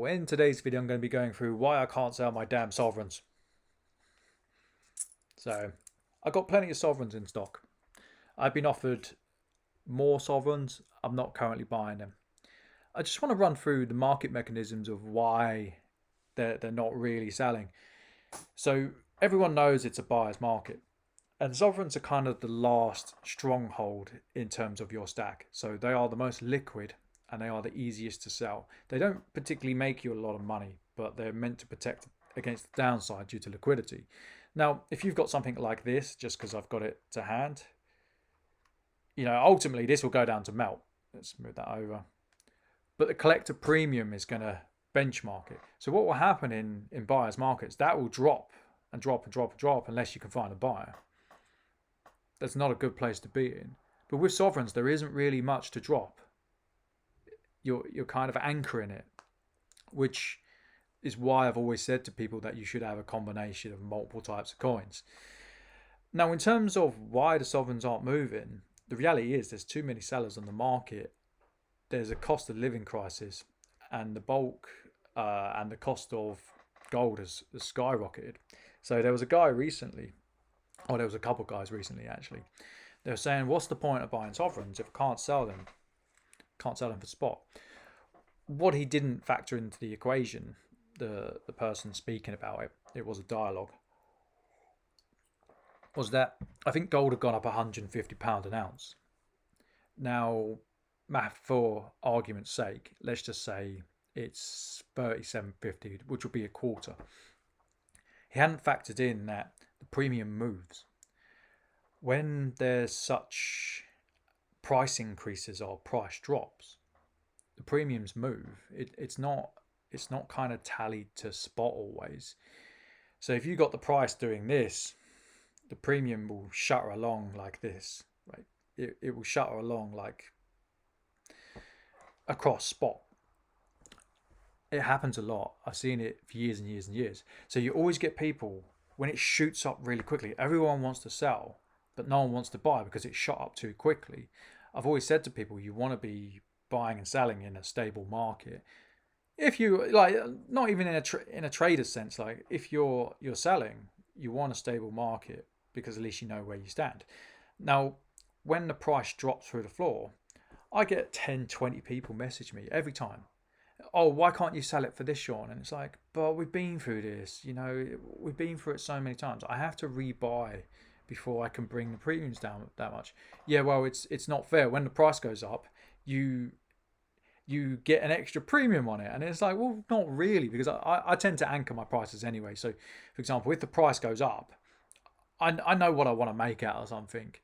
people. In today's video, I'm going to be going through why I can't sell my damn sovereigns. So, I've got plenty of sovereigns in stock. I've been offered more sovereigns. I'm not currently buying them. I just want to run through the market mechanisms of why they're not really selling. So, everyone knows it's a buyer's market. And sovereigns are kind of the last stronghold in terms of your stack. So, they are the most liquid and they are the easiest to sell. They don't particularly make you a lot of money, but they're meant to protect against the downside due to liquidity. Now, if you've got something like this, just because I've got it to hand, ultimately this will go down to melt. Let's move that over. But the collector premium is going to benchmark it. So what will happen in buyers markets, that will drop and drop and drop and drop unless you can find a buyer. That's not a good place to be in. But with sovereigns, there isn't really much to drop. You're kind of anchoring it, which is why I've always said to people that you should have a combination of multiple types of coins. Now, in terms of why the sovereigns aren't moving, the reality is there's too many sellers on the market. There's a cost of living crisis, and the bulk and the cost of gold has skyrocketed. So there was a guy recently, or there was a couple of guys recently actually. They were saying, what's the point of buying sovereigns if I can't sell them? Can't sell them for spot. What he didn't factor into the equation, the person speaking about it was a dialogue, was that I think gold had gone up £150 an ounce. Now, math for argument's sake, let's just say it's 37.50, which would be a quarter. He hadn't factored in that the premium moves. When there's such price increases or price drops, the premiums move. It's not kind of tallied to spot always. So if you got the price doing this, the premium will shutter along like this, right? It will shutter along like across spot. It happens a lot. I've seen it for years and years and years. So you always get people, when it shoots up really quickly, everyone wants to sell, but no one wants to buy because it shot up too quickly. I've always said to people, you want to be buying and selling in a stable market. If you like, not even in a trader's sense, like if you're selling, you want a stable market because at least you know where you stand. Now, when the price drops through the floor, I get 10, 20 people message me every time. Oh, why can't you sell it for this, Sean? And it's like, but we've been through this, we've been through it so many times. I have to rebuy before I can bring the premiums down that much. Yeah, well, it's not fair. When the price goes up, you get an extra premium on it. And it's like, well, not really, because I tend to anchor my prices anyway. So, for example, if the price goes up, I know what I want to make out of something.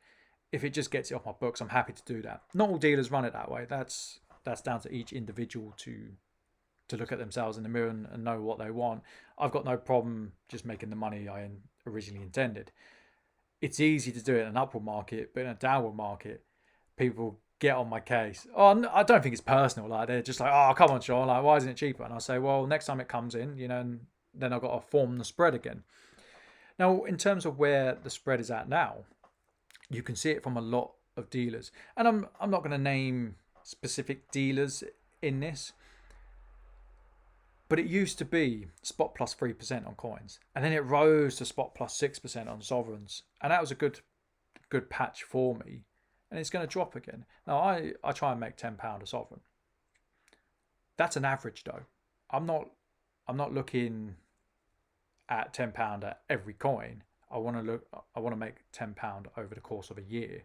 If it just gets it off my books, I'm happy to do that. Not all dealers run it that way. That's down to each individual to look at themselves in the mirror and know what they want. I've got no problem just making the money I originally intended. It's easy to do it in an upward market, but in a downward market, people get on my case. Oh, I don't think it's personal. Like they're just like, oh, come on, Sean. Like, why isn't it cheaper? And I say, well, next time it comes in, and then I've got to form the spread again. Now, in terms of where the spread is at now, you can see it from a lot of dealers, and I'm not going to name specific dealers in this, but it used to be spot plus 3% on coins, and then it rose to spot plus 6% on sovereigns, and that was a good patch for me. And it's going to drop again. Now I try and make £10 a sovereign. That's an average though. I'm not looking at £10 at every coin. I want to make £10 over the course of a year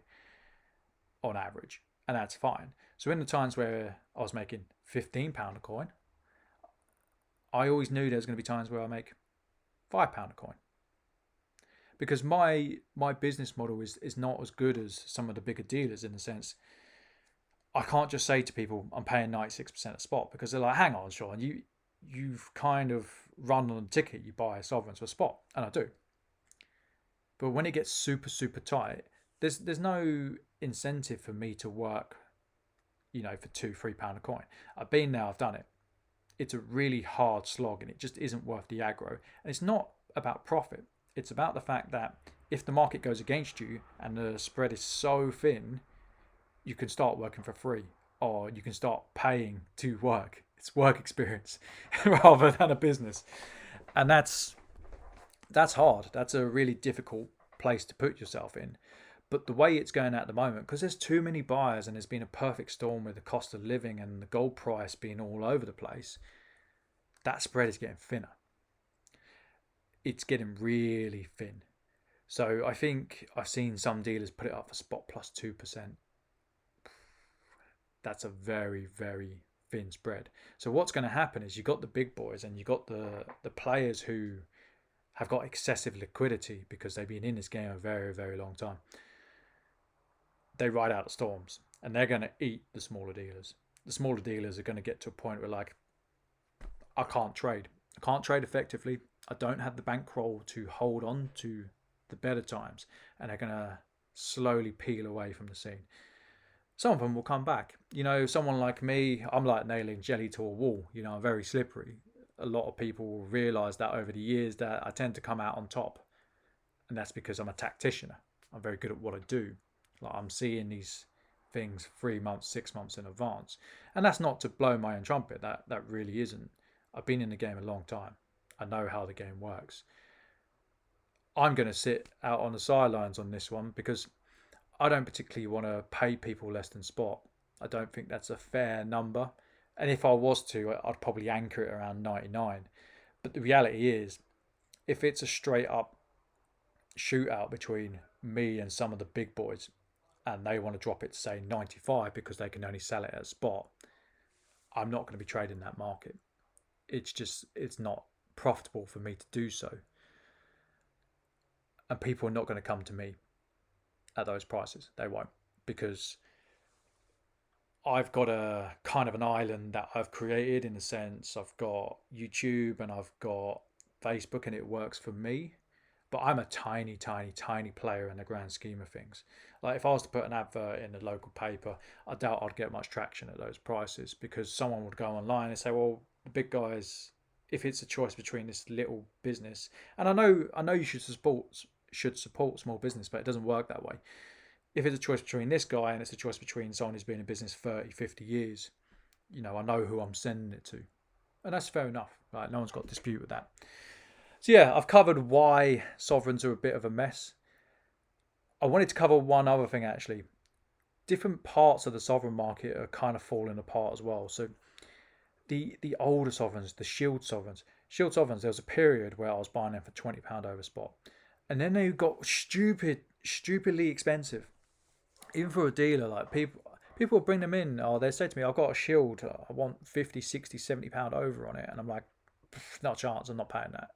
on average, and that's fine. So in the times where I was making £15 a coin, I always knew there was going to be times where I make £5 a coin. Because my business model is not as good as some of the bigger dealers in the sense, I can't just say to people, I'm paying 96% at spot, because they're like, hang on, Sean, you've kind of run on a ticket, you buy sovereigns for spot, and I do. But when it gets super, super tight, there's no incentive for me to work, for £2-3 a coin. I've been there, I've done it. It's a really hard slog, and it just isn't worth the aggro. And it's not about profit. It's about the fact that if the market goes against you and the spread is so thin, you can start working for free, or you can start paying to work. it's work experience rather than a business, and that's hard. That's a really difficult place to put yourself in. But the way it's going at the moment, because there's too many buyers and there's been a perfect storm with the cost of living and the gold price being all over the place, that spread is getting thinner. It's getting really thin. So I think I've seen some dealers put it up for spot plus 2%. That's a very, very thin spread. So what's going to happen is you've got the big boys and you've got the players who have got excessive liquidity because they've been in this game a very, very long time. They ride out the storms and they're going to eat the smaller dealers. The smaller dealers are going to get to a point where, like, I can't trade. I can't trade effectively. I don't have the bankroll to hold on to the better times, and they're going to slowly peel away from the scene. Some of them will come back. Someone like me, I'm like nailing jelly to a wall. I'm very slippery. A lot of people will realise that over the years that I tend to come out on top, and that's because I'm a tactician. I'm very good at what I do. Like, I'm seeing these things 3 months, 6 months in advance, and that's not to blow my own trumpet. That really isn't. I've been in the game a long time. I know how the game works. I'm going to sit out on the sidelines on this one because I don't particularly want to pay people less than spot. I don't think that's a fair number. And if I was to, I'd probably anchor it around 99. But the reality is, if it's a straight up shootout between me and some of the big boys, and they want to drop it to say 95 because they can only sell it at spot, I'm not going to be trading that market. It's not profitable for me to do so. And people are not going to come to me at those prices. They won't, because I've got a kind of an island that I've created, in a sense. I've got YouTube and I've got Facebook, and it works for me. But I'm a tiny, tiny, tiny player in the grand scheme of things. Like, if I was to put an advert in a local paper, I doubt I'd get much traction at those prices, because someone would go online and say, well, the big guys, if it's a choice between this little business, and I know you should support small business, but it doesn't work that way. If it's a choice between this guy and it's a choice between someone who's been in business 30, 50 years, I know who I'm sending it to. And that's fair enough. Right? No one's got a dispute with that. So yeah, I've covered why sovereigns are a bit of a mess. I wanted to cover one other thing, actually. Different parts of the sovereign market are kind of falling apart as well. So the older sovereigns, the shield sovereigns, there was a period where I was buying them for £20 over spot. And then they got stupidly expensive. Even for a dealer, like, people will bring them in, or they say to me, I've got a shield, I want 50, 60, £70 over on it. And I'm like, not a chance, I'm not paying that.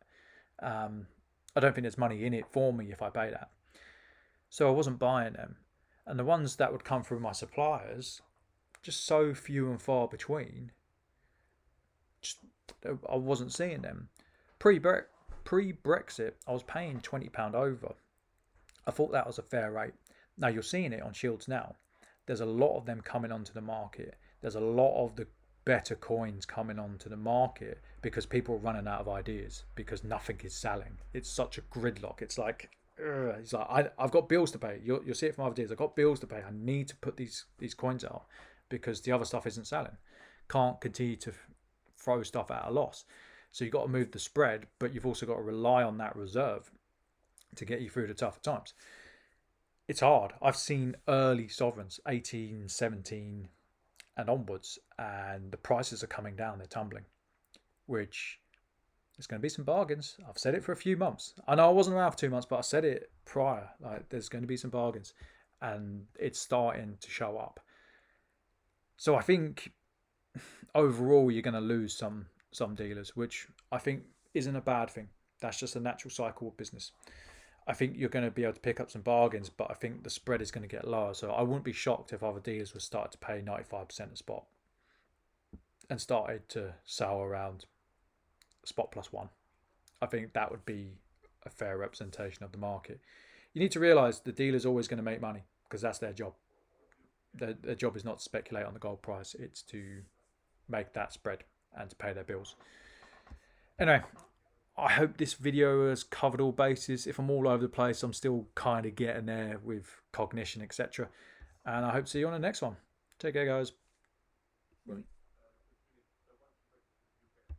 I don't think there's money in it for me if I pay that. So I wasn't buying them. And the ones that would come through my suppliers, just so few and far between, I wasn't seeing them. Pre-Brexit, I was paying £20 over. I thought that was a fair rate. Now, you're seeing it on shields now. There's a lot of them coming onto the market. There's a lot of the better coins coming onto the market because people are running out of ideas, because nothing is selling. It's such a gridlock. It's like, I've got bills to pay. You'll see it from other dealers. I've got bills to pay. I need to put these coins out because the other stuff isn't selling. Can't continue to throw stuff at a loss. So you've got to move the spread, but you've also got to rely on that reserve to get you through the tougher times. It's hard. I've seen early sovereigns, 18, 17 and onwards, and the prices are coming down. They're tumbling, which there's going to be some bargains. I've said it for a few months. I know I wasn't around for 2 months, but I said it prior. Like, there's going to be some bargains, and it's starting to show up. So I think overall you're going to lose some dealers, which I think isn't a bad thing. That's just a natural cycle of business. I think you're going to be able to pick up some bargains, but I think the spread is going to get lower. So I wouldn't be shocked if other dealers would start to pay 95% of spot and started to sell around spot +1. I think that would be a fair representation of the market. You need to realise the dealer's always going to make money because that's their job. Their job is not to speculate on the gold price. It's to make that spread and to pay their bills. Anyway, I hope this video has covered all bases. If I'm all over the place, I'm still kind of getting there with cognition, etc. And I hope to see you on the next one. Take care, guys. Bye.